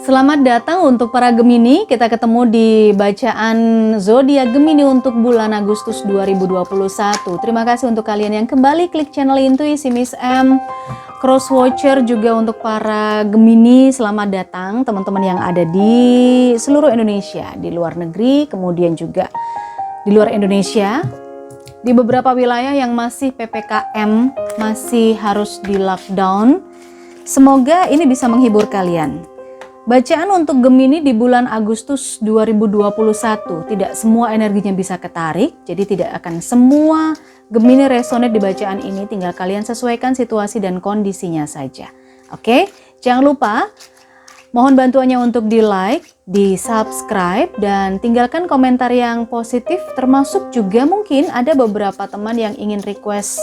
Selamat datang untuk para Gemini. Kita ketemu di bacaan zodiak Gemini untuk bulan Agustus 2021. Terima kasih untuk kalian yang kembali klik channel Intuisi Miss M. Cross Watcher juga untuk para Gemini. Selamat datang teman-teman yang ada di seluruh Indonesia, di luar negeri, kemudian juga di luar Indonesia. Di beberapa wilayah yang masih PPKM, masih harus di lockdown. Semoga ini bisa menghibur kalian. Bacaan untuk Gemini di bulan Agustus 2021, tidak semua energinya bisa ketarik, jadi tidak akan semua Gemini resonate di bacaan ini, tinggal kalian sesuaikan situasi dan kondisinya saja. Oke, jangan lupa mohon bantuannya untuk di like, di subscribe, dan tinggalkan komentar yang positif, termasuk juga mungkin ada beberapa teman yang ingin request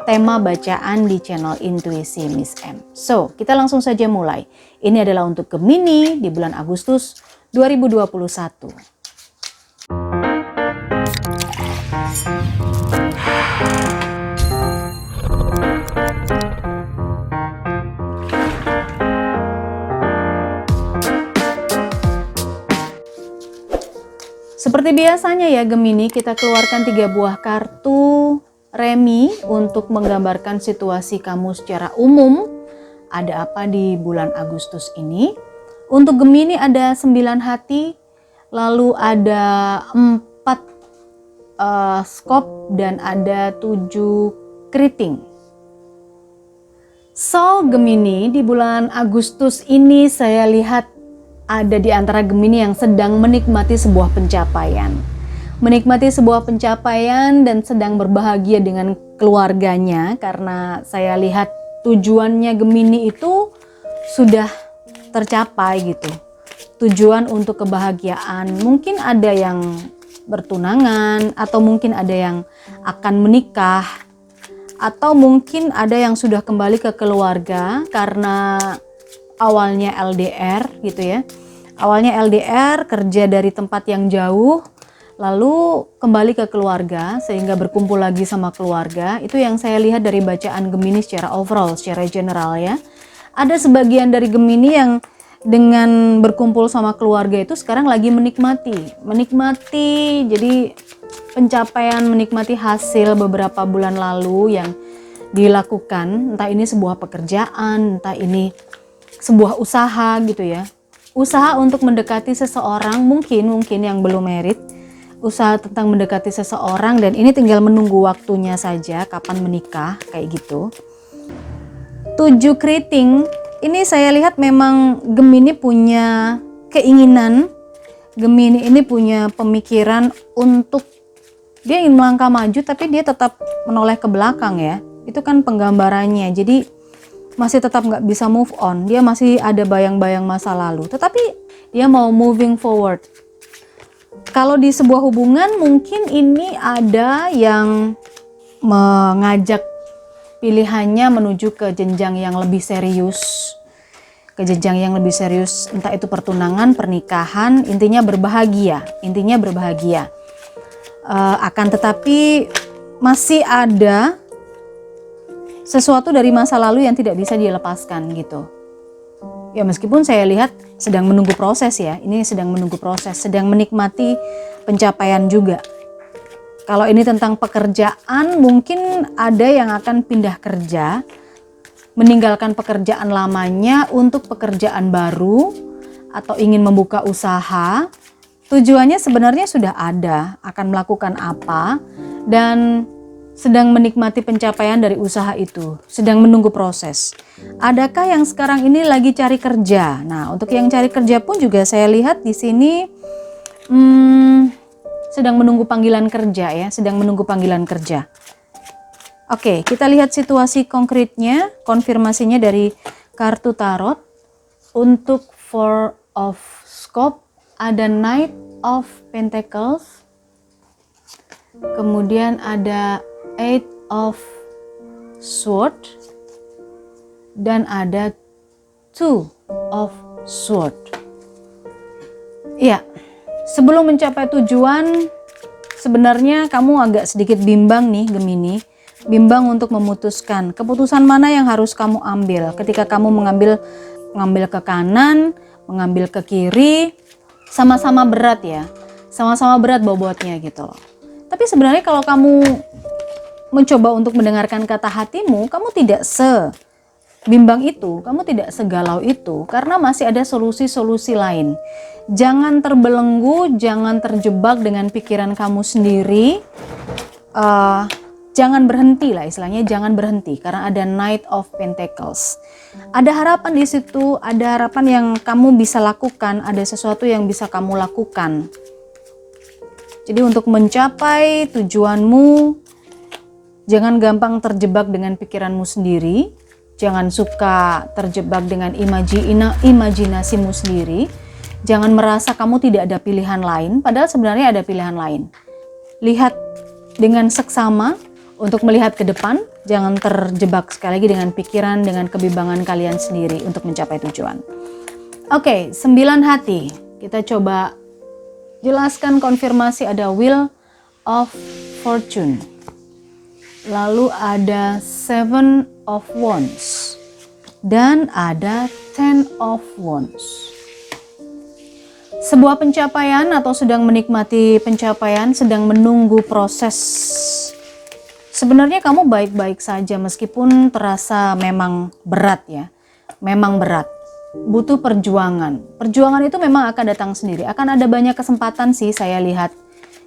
tema bacaan di channel Intuisi Miss M. So, kita langsung saja mulai. Ini adalah untuk Gemini di bulan Agustus 2021. Seperti biasanya ya Gemini, kita keluarkan 3 buah kartu remi untuk menggambarkan situasi kamu secara umum. Ada apa di bulan Agustus ini? Untuk Gemini ada 9 hati, lalu ada 4 skop dan ada 7 keriting. So Gemini, di bulan Agustus ini saya lihat ada di antara Gemini yang sedang menikmati sebuah pencapaian. Menikmati sebuah pencapaian dan sedang berbahagia dengan keluarganya, karena saya lihat tujuannya Gemini itu sudah tercapai gitu. Tujuan untuk kebahagiaan. Mungkin ada yang bertunangan, atau mungkin ada yang akan menikah, atau mungkin ada yang sudah kembali ke keluarga karena awalnya LDR gitu ya. Awalnya LDR, kerja dari tempat yang jauh, lalu kembali ke keluarga sehingga berkumpul lagi sama keluarga. Itu yang saya lihat dari bacaan Gemini secara overall, secara general ya. Ada sebagian dari Gemini yang dengan berkumpul sama keluarga itu sekarang lagi menikmati, jadi pencapaian, menikmati hasil beberapa bulan lalu yang dilakukan, entah ini sebuah pekerjaan, entah ini sebuah usaha gitu ya. Usaha untuk mendekati seseorang, mungkin yang belum married, usaha tentang mendekati seseorang, dan ini tinggal menunggu waktunya saja kapan menikah, kayak gitu. 7 keriting, ini saya lihat memang Gemini punya keinginan, Gemini ini punya pemikiran untuk dia ingin melangkah maju tapi dia tetap menoleh ke belakang ya. Itu kan penggambarannya, jadi masih tetap nggak bisa move on, dia masih ada bayang-bayang masa lalu, tetapi dia mau moving forward. Kalau di sebuah hubungan mungkin ini ada yang mengajak pilihannya menuju ke jenjang yang lebih serius, entah itu pertunangan, pernikahan, intinya berbahagia. Akan tetapi masih ada sesuatu dari masa lalu yang tidak bisa dilepaskan gitu. Ya meskipun saya lihat sedang menunggu proses ya, ini sedang menunggu proses, sedang menikmati pencapaian juga. Kalau ini tentang pekerjaan, mungkin ada yang akan pindah kerja, meninggalkan pekerjaan lamanya untuk pekerjaan baru, atau ingin membuka usaha. Tujuannya sebenarnya sudah ada, akan melakukan apa, dan sedang menikmati pencapaian dari usaha itu, sedang menunggu proses. Adakah yang sekarang ini lagi cari kerja? Nah, untuk yang cari kerja pun juga saya lihat di sini sedang menunggu panggilan kerja ya, sedang menunggu panggilan kerja. Oke, kita lihat situasi konkretnya, konfirmasinya dari kartu tarot. Untuk 4 of Scope ada Knight of Pentacles, kemudian ada 8 of Sword, dan ada 2 of Sword. Ya, sebelum mencapai tujuan, sebenarnya kamu agak sedikit bimbang nih Gemini. Bimbang untuk memutuskan keputusan mana yang harus kamu ambil. Ketika kamu mengambil ke kanan, mengambil ke kiri, sama-sama berat ya. Sama-sama berat bobotnya gitu loh. Tapi sebenarnya kalau kamu mencoba untuk mendengarkan kata hatimu, kamu tidak sebimbang itu, kamu tidak segalau itu, karena masih ada solusi-solusi lain. Jangan terbelenggu, jangan terjebak dengan pikiran kamu sendiri. Jangan berhenti lah istilahnya, jangan berhenti karena ada Knight of Pentacles. Ada harapan di situ, ada harapan yang kamu bisa lakukan, ada sesuatu yang bisa kamu lakukan. Jadi untuk mencapai tujuanmu, jangan gampang terjebak dengan pikiranmu sendiri, jangan suka terjebak dengan imajinasimu sendiri, jangan merasa kamu tidak ada pilihan lain, padahal sebenarnya ada pilihan lain. Lihat dengan seksama, untuk melihat ke depan, jangan terjebak sekali lagi dengan pikiran, dengan kebimbangan kalian sendiri untuk mencapai tujuan. Oke, 9 hati. Kita coba jelaskan konfirmasi, ada Wheel of Fortune. Lalu ada 7 of Wands. Dan ada 10 of Wands. Sebuah pencapaian atau sedang menikmati pencapaian, sedang menunggu proses. Sebenarnya kamu baik-baik saja meskipun terasa memang berat ya. Memang berat. Butuh perjuangan. Perjuangan itu memang akan datang sendiri. Akan ada banyak kesempatan sih saya lihat.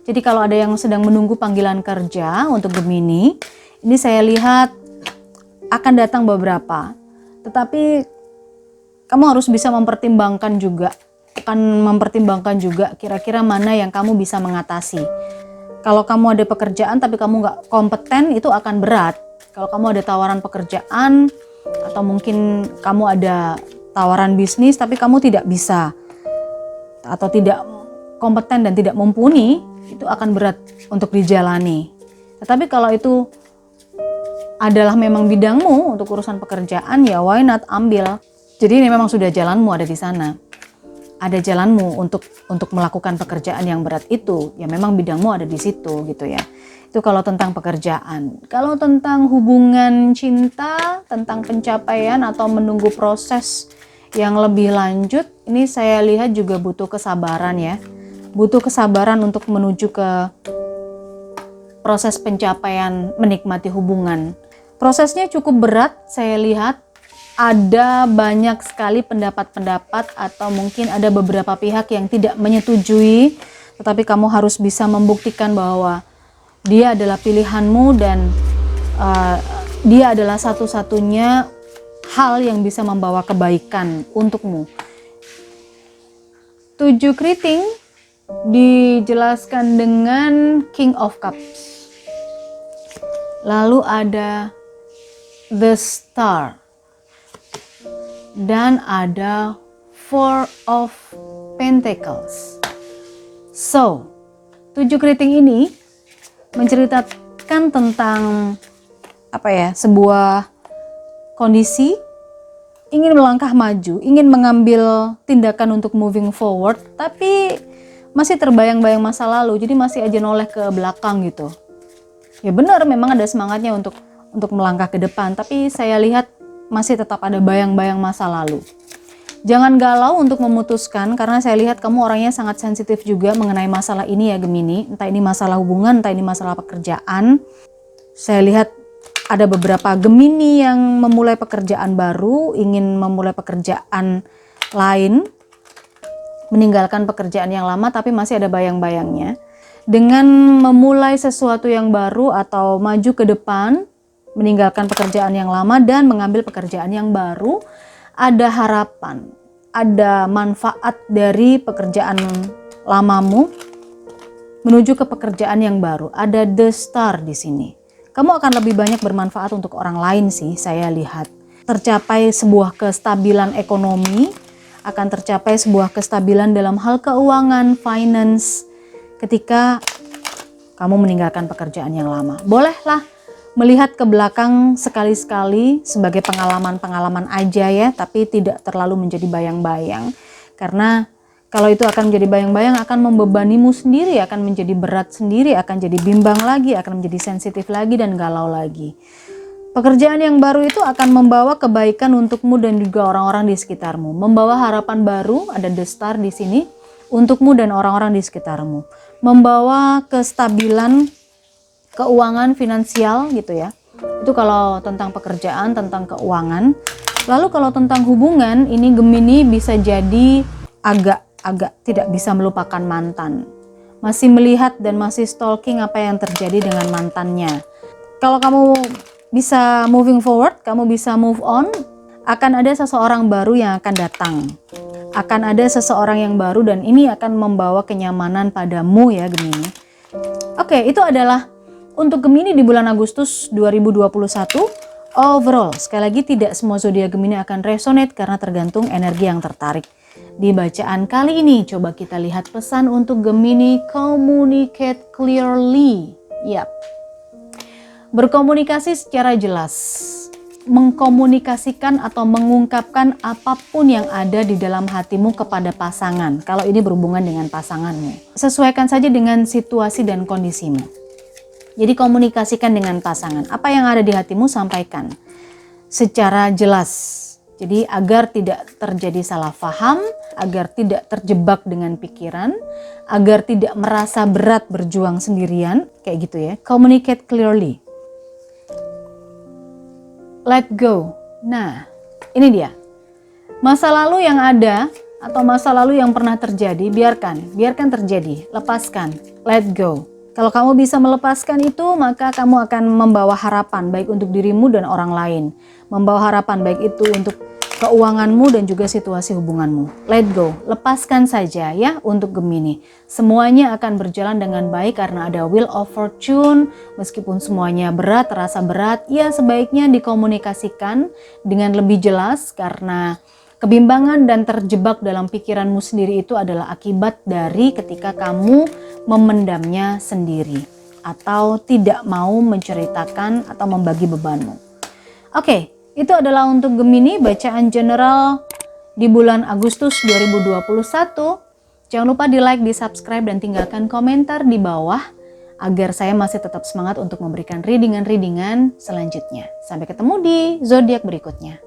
Jadi kalau ada yang sedang menunggu panggilan kerja untuk Gemini, ini saya lihat akan datang beberapa. Tetapi kamu harus bisa mempertimbangkan juga. Akan mempertimbangkan juga kira-kira mana yang kamu bisa mengatasi. Kalau kamu ada pekerjaan tapi kamu nggak kompeten, itu akan berat. Kalau kamu ada tawaran pekerjaan atau mungkin kamu ada tawaran bisnis tapi kamu tidak bisa atau tidak kompeten dan tidak mumpuni, itu akan berat untuk dijalani. Tetapi kalau itu adalah memang bidangmu untuk urusan pekerjaan, ya why not ambil. Jadi ini memang sudah jalanmu ada di sana. Ada jalanmu untuk melakukan pekerjaan yang berat itu, ya memang bidangmu ada di situ gitu ya. Itu kalau tentang pekerjaan. Kalau tentang hubungan cinta, tentang pencapaian atau menunggu proses yang lebih lanjut, ini saya lihat juga butuh kesabaran ya. Butuh kesabaran untuk menuju ke proses pencapaian menikmati hubungan. Prosesnya cukup berat saya lihat. Ada banyak sekali pendapat-pendapat atau mungkin ada beberapa pihak yang tidak menyetujui, tetapi kamu harus bisa membuktikan bahwa dia adalah pilihanmu dan dia adalah satu-satunya hal yang bisa membawa kebaikan untukmu. 7 keriting dijelaskan dengan King of Cups. Lalu ada The Star. Dan ada 4 of Pentacles. So, 7 keriting ini menceritakan tentang sebuah kondisi ingin melangkah maju, ingin mengambil tindakan untuk moving forward, tapi masih terbayang-bayang masa lalu, jadi masih aja noleh ke belakang gitu. Ya benar, memang ada semangatnya untuk melangkah ke depan, tapi saya lihat masih tetap ada bayang-bayang masa lalu. Jangan galau untuk memutuskan, karena saya lihat kamu orangnya sangat sensitif juga mengenai masalah ini ya Gemini. Entah ini masalah hubungan, entah ini masalah pekerjaan. Saya lihat ada beberapa Gemini yang memulai pekerjaan baru, ingin memulai pekerjaan lain, meninggalkan pekerjaan yang lama tapi masih ada bayang-bayangnya. Dengan memulai sesuatu yang baru atau maju ke depan, meninggalkan pekerjaan yang lama dan mengambil pekerjaan yang baru, ada harapan, ada manfaat dari pekerjaan lamamu menuju ke pekerjaan yang baru. Ada The Star di sini. Kamu akan lebih banyak bermanfaat untuk orang lain sih, saya lihat. Tercapai sebuah kestabilan ekonomi, akan tercapai sebuah kestabilan dalam hal keuangan, finance, ketika kamu meninggalkan pekerjaan yang lama. Bolehlah melihat ke belakang sekali-sekali sebagai pengalaman-pengalaman aja ya, tapi tidak terlalu menjadi bayang-bayang. Karena kalau itu akan menjadi bayang-bayang, akan membebanimu sendiri, akan menjadi berat sendiri, akan jadi bimbang lagi, akan menjadi sensitif lagi dan galau lagi. Pekerjaan yang baru itu akan membawa kebaikan untukmu dan juga orang-orang di sekitarmu. Membawa harapan baru, ada the star di sini, untukmu dan orang-orang di sekitarmu. Membawa kestabilan keuangan finansial gitu ya. Itu kalau tentang pekerjaan, tentang keuangan. Lalu kalau tentang hubungan, ini Gemini bisa jadi agak tidak bisa melupakan mantan. Masih melihat dan masih stalking apa yang terjadi dengan mantannya. Kalau kamu bisa moving forward, kamu bisa move on, akan ada seseorang baru yang akan datang. Akan ada seseorang yang baru dan ini akan membawa kenyamanan padamu ya Gemini. Oke, itu adalah untuk Gemini di bulan Agustus 2021. Overall, sekali lagi tidak semua zodiak Gemini akan resonate karena tergantung energi yang tertarik. Di bacaan kali ini, coba kita lihat pesan untuk Gemini, communicate clearly. Yap. Berkomunikasi secara jelas, mengkomunikasikan atau mengungkapkan apapun yang ada di dalam hatimu kepada pasangan. Kalau ini berhubungan dengan pasanganmu, sesuaikan saja dengan situasi dan kondisimu. Jadi komunikasikan dengan pasangan. Apa yang ada di hatimu sampaikan secara jelas. Jadi agar tidak terjadi salah paham, agar tidak terjebak dengan pikiran, agar tidak merasa berat berjuang sendirian, kayak gitu ya. Communicate clearly. Let go. Nah, ini dia. Masa lalu yang ada atau masa lalu yang pernah terjadi, biarkan terjadi, lepaskan, let go. Kalau kamu bisa melepaskan itu, maka kamu akan membawa harapan baik untuk dirimu dan orang lain. Membawa harapan baik itu untuk keuanganmu dan juga situasi hubunganmu. Let go, lepaskan saja ya untuk Gemini. Semuanya akan berjalan dengan baik karena ada wheel of fortune. Meskipun semuanya berat, terasa berat, ya sebaiknya dikomunikasikan dengan lebih jelas karena kebimbangan dan terjebak dalam pikiranmu sendiri itu adalah akibat dari ketika kamu memendamnya sendiri atau tidak mau menceritakan atau membagi bebanmu. Oke. Itu adalah untuk Gemini bacaan general di bulan Agustus 2021. Jangan lupa di like, di subscribe, dan tinggalkan komentar di bawah agar saya masih tetap semangat untuk memberikan readingan-readingan selanjutnya. Sampai ketemu di zodiak berikutnya.